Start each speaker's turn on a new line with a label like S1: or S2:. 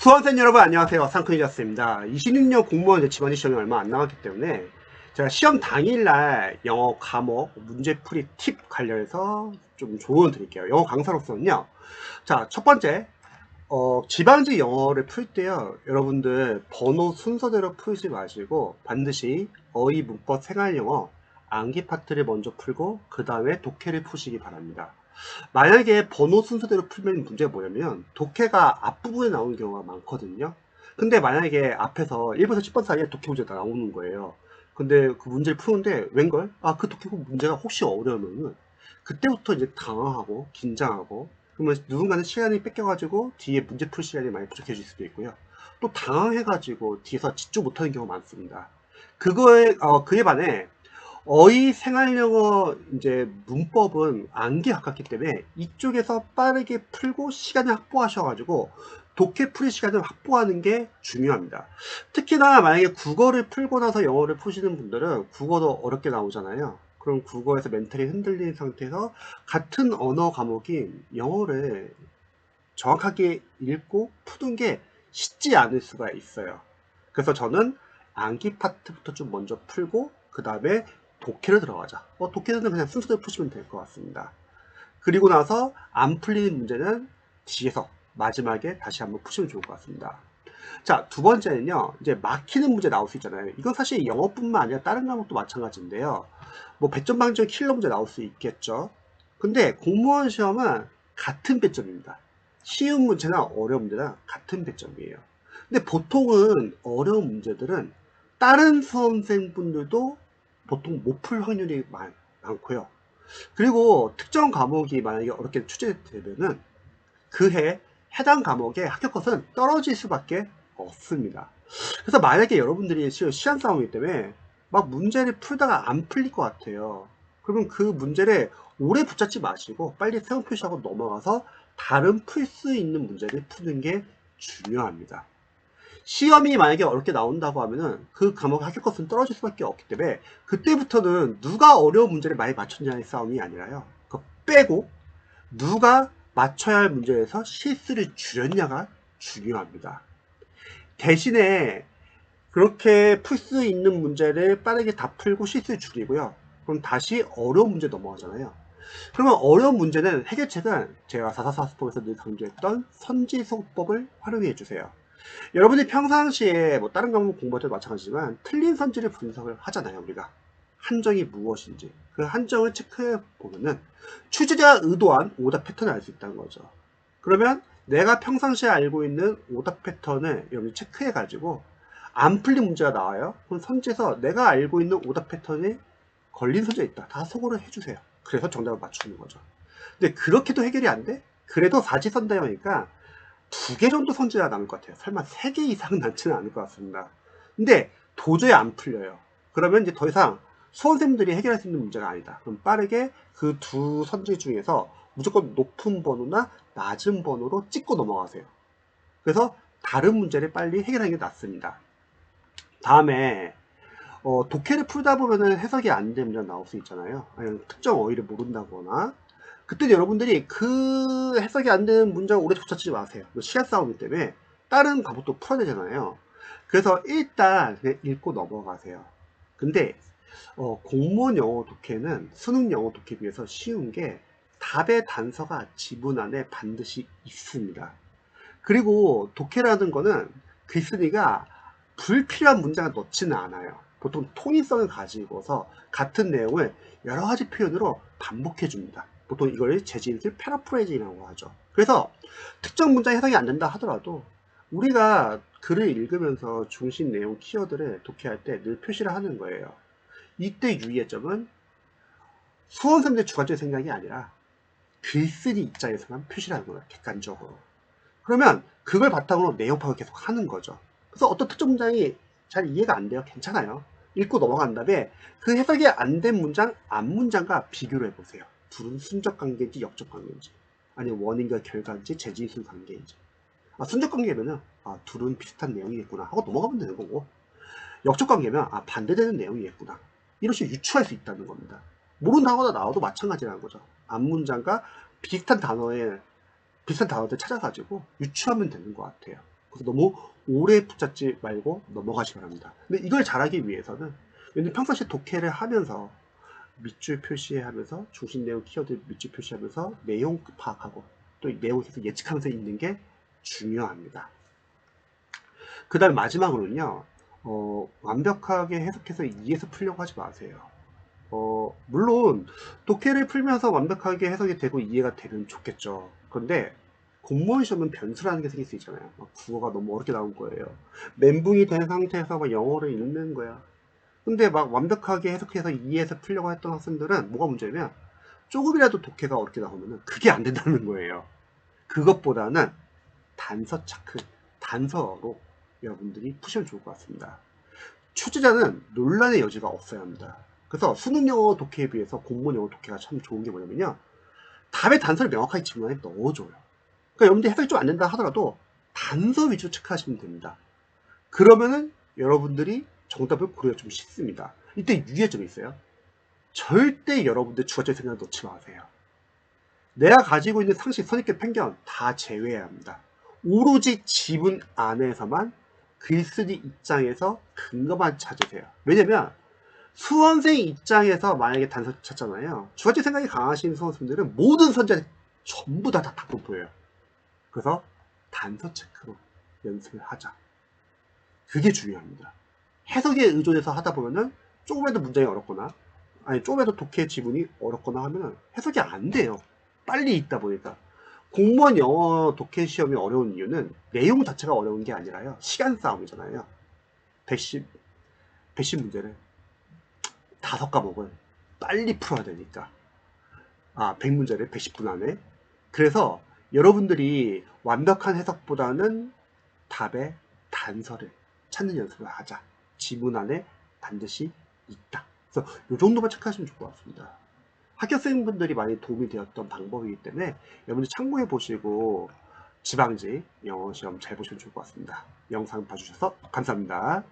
S1: 수험생 여러분 안녕하세요. 상크니저스입니다. 26년 공무원 지방지 시험이 얼마 안 남았기 때문에 제가 시험 당일날 영어 과목 문제풀이 팁 관련해서 좀 조언 드릴게요. 영어 강사로서는요. 자, 첫 번째, 지방지 영어를 풀 때요. 여러분들 번호 순서대로 풀지 마시고 반드시 어휘, 문법, 생활영어 암기 파트를 먼저 풀고 그 다음에 독해를 푸시기 바랍니다. 만약에 번호 순서대로 풀면 문제가 뭐냐면 독해가 앞부분에 나오는 경우가 많거든요. 근데 만약에 앞에서 1번에서 10번 사이에 독해 문제가 나오는 거예요. 근데 그 문제를 푸는데 웬걸? 그 독해 문제가 혹시 어려우면은 그때부터 이제 당황하고 긴장하고 그러면 누군가는 시간이 뺏겨가지고 뒤에 문제 풀 시간이 많이 부족해질 수도 있고요. 또 당황해가지고 뒤에서 집중 못하는 경우가 많습니다. 그에 반해 어휘 생활영어 이제 문법은 암기에 가깝기 때문에 이쪽에서 빠르게 풀고 시간을 확보하셔가지고 독해 풀이 시간을 확보하는 게 중요합니다. 특히나 만약에 국어를 풀고 나서 영어를 푸시는 분들은 국어도 어렵게 나오잖아요. 그럼 국어에서 멘탈이 흔들린 상태에서 같은 언어 과목인 영어를 정확하게 읽고 푸는 게 쉽지 않을 수가 있어요. 그래서 저는 암기 파트부터 좀 먼저 풀고 그 다음에 독해를 들어가자. 독해는 그냥 순서대로 푸시면 될 것 같습니다. 그리고 나서 안 풀리는 문제는 뒤에서 마지막에 다시 한번 푸시면 좋을 것 같습니다. 자, 두 번째는요. 이제 막히는 문제 나올 수 있잖아요. 이건 사실 영어뿐만 아니라 다른 과목도 마찬가지인데요. 뭐 배점 방정 킬러 문제 나올 수 있겠죠. 근데 공무원 시험은 같은 배점입니다. 쉬운 문제나 어려운 문제나 같은 배점이에요. 근데 보통은 어려운 문제들은 다른 수험생분들도 보통 못 풀 확률이 많고요. 그리고 특정 과목이 만약에 어렵게 출제되면은 그해 해당 과목의 합격컷은 떨어질 수밖에 없습니다. 그래서 만약에 여러분들이 시간 싸움이기 때문에 막 문제를 풀다가 안 풀릴 것 같아요. 그러면 그 문제를 오래 붙잡지 마시고 빨리 세운 표시하고 넘어가서 다른 풀 수 있는 문제를 푸는 게 중요합니다. 시험이 만약에 어렵게 나온다고 하면은 그 과목 합격컷은 떨어질 수밖에 없기 때문에 그때부터는 누가 어려운 문제를 많이 맞췄냐의 싸움이 아니라요. 그거 빼고 누가 맞춰야 할 문제에서 실수를 줄였냐가 중요합니다. 대신에 그렇게 풀 수 있는 문제를 빠르게 다 풀고 실수를 줄이고요. 그럼 다시 어려운 문제 넘어가잖아요. 그러면 어려운 문제는 해결책은 제가 444수법에서 늘 강조했던 선지송법을 활용해 주세요. 여러분이 평상시에 뭐 다른 과목 공부할 때도 마찬가지지만 틀린 선지를 분석을 하잖아요. 우리가 한정이 무엇인지 그 한정을 체크해 보면은 취재자가 의도한 오답 패턴을 알 수 있다는 거죠. 그러면 내가 평상시에 알고 있는 오답 패턴을 여러분이 체크해 가지고 안 풀린 문제가 나와요. 그럼 선지에서 내가 알고 있는 오답 패턴이 걸린 선지가 있다. 다 소거를 해주세요. 그래서 정답을 맞추는 거죠. 근데 그렇게도 해결이 안 돼? 그래도 사지선다형이니까 2개 정도 선지가 남을 것 같아요. 설마 3개 이상은 남지는 않을 것 같습니다. 근데 도저히 안 풀려요. 그러면 이제 더 이상 수험생들이 해결할 수 있는 문제가 아니다. 그럼 빠르게 그 두 선지 중에서 무조건 높은 번호나 낮은 번호로 찍고 넘어가세요. 그래서 다른 문제를 빨리 해결하는 게 낫습니다. 다음에 독해를 풀다 보면은 해석이 안 되는 문제가 나올 수 있잖아요. 아니면 특정 어휘를 모른다거나 그때 여러분들이 그 해석이 안 되는 문장을 오래 붙잡지 마세요. 시간 싸움이기 때문에 다른 과목도 풀어야 되잖아요. 그래서 일단 그냥 읽고 넘어가세요. 근데 공무원 영어 독해는 수능 영어 독해에 비해서 쉬운 게 답의 단서가 지문 안에 반드시 있습니다. 그리고 독해라는 거는 글쓰기가 불필요한 문장을 넣지는 않아요. 보통 통일성을 가지고서 같은 내용을 여러 가지 표현으로 반복해 줍니다. 보통 이걸 재진술 패러프레이징이라고 하죠. 그래서 특정 문장 해석이 안 된다 하더라도 우리가 글을 읽으면서 중심 내용 키워드를 독해할 때 늘 표시를 하는 거예요. 이때 유의의 점은 수험생들의 주관적인 생각이 아니라 글쓰기 입장에서만 표시를 하는 거예요. 객관적으로. 그러면 그걸 바탕으로 내용 파악을 계속 하는 거죠. 그래서 어떤 특정 문장이 잘 이해가 안 돼요. 괜찮아요. 읽고 넘어간 다음에 그 해석이 안 된 문장, 앞 문장과 비교를 해보세요. 둘은 순적 관계인지 역적 관계인지, 아니면 원인과 결과인지 재진술 관계인지. 순적 관계면은 둘은 비슷한 내용이겠구나 하고 넘어가면 되는 거고, 역적 관계면 반대되는 내용이겠구나. 이런 식으로 유추할 수 있다는 겁니다. 모르는 단어가 나와도 마찬가지라는 거죠. 앞 문장과 비슷한 단어들 찾아가지고 유추하면 되는 것 같아요. 그래서 너무 오래 붙잡지 말고 넘어가시기 바랍니다. 근데 이걸 잘하기 위해서는 평상시 독해를 하면서 밑줄 표시하면서 중심 내용 키워드 밑줄 표시하면서 내용 파악하고 또 내용 계속 예측하면서 읽는 게 중요합니다. 그 다음 마지막으로는요, 완벽하게 해석해서 이해해서 풀려고 하지 마세요. 물론 독해를 풀면서 완벽하게 해석이 되고 이해가 되면 좋겠죠. 그런데 공무원 시험은 변수라는 게 생길 수 있잖아요. 국어가 너무 어렵게 나온 거예요. 멘붕이 된 상태에서 막 영어를 읽는 거야. 근데 막 완벽하게 해석해서 이해해서 풀려고 했던 학생들은 뭐가 문제냐면 조금이라도 독해가 어렵게 나오면 그게 안 된다는 거예요. 그것보다는 단서 체크, 단서로 여러분들이 푸시면 좋을 것 같습니다. 출제자는 논란의 여지가 없어야 합니다. 그래서 수능 영어 독해에 비해서 공무원 영어 독해가 참 좋은 게 뭐냐면요, 답의 단서를 명확하게 질문에 넣어줘요. 그러니까 여러분들 해석이 좀 안 된다 하더라도 단서 위주로 체크하시면 됩니다. 그러면은 여러분들이 정답을 고르기가 좀 쉽습니다. 이때 유의점이 있어요. 절대 여러분들 주관적 생각 놓지 마세요. 내가 가지고 있는 상식, 선입견, 편견 다 제외해야 합니다. 오로지 지문 안에서만 글쓰기 입장에서 근거만 찾으세요. 왜냐면 수험생 입장에서 만약에 단서 찾잖아요. 주관적 생각이 강하신 수험생들은 모든 선지자를 전부 다 공포예요. 그래서 단서 체크로 연습을 하자. 그게 중요합니다. 해석에 의존해서 하다 보면은 조금이라도 문장이 어렵거나 아니 조금이라도 독해 지문이 어렵거나 하면은 해석이 안 돼요. 빨리 읽다 보니까. 공무원 영어 독해 시험이 어려운 이유는 내용 자체가 어려운 게 아니라요, 시간 싸움이잖아요. 110 문제를 5과목을 빨리 풀어야 되니까. 100문제를 110분 안에. 그래서 여러분들이 완벽한 해석보다는 답의 단서를 찾는 연습을 하자. 지문 안에 반드시 있다. 그래서 이 정도만 체크하시면 좋을 것 같습니다. 학교생분들이 많이 도움이 되었던 방법이기 때문에 여러분들 참고해 보시고 지방지 영어 시험 잘 보시면 좋을 것 같습니다. 영상 봐주셔서 감사합니다.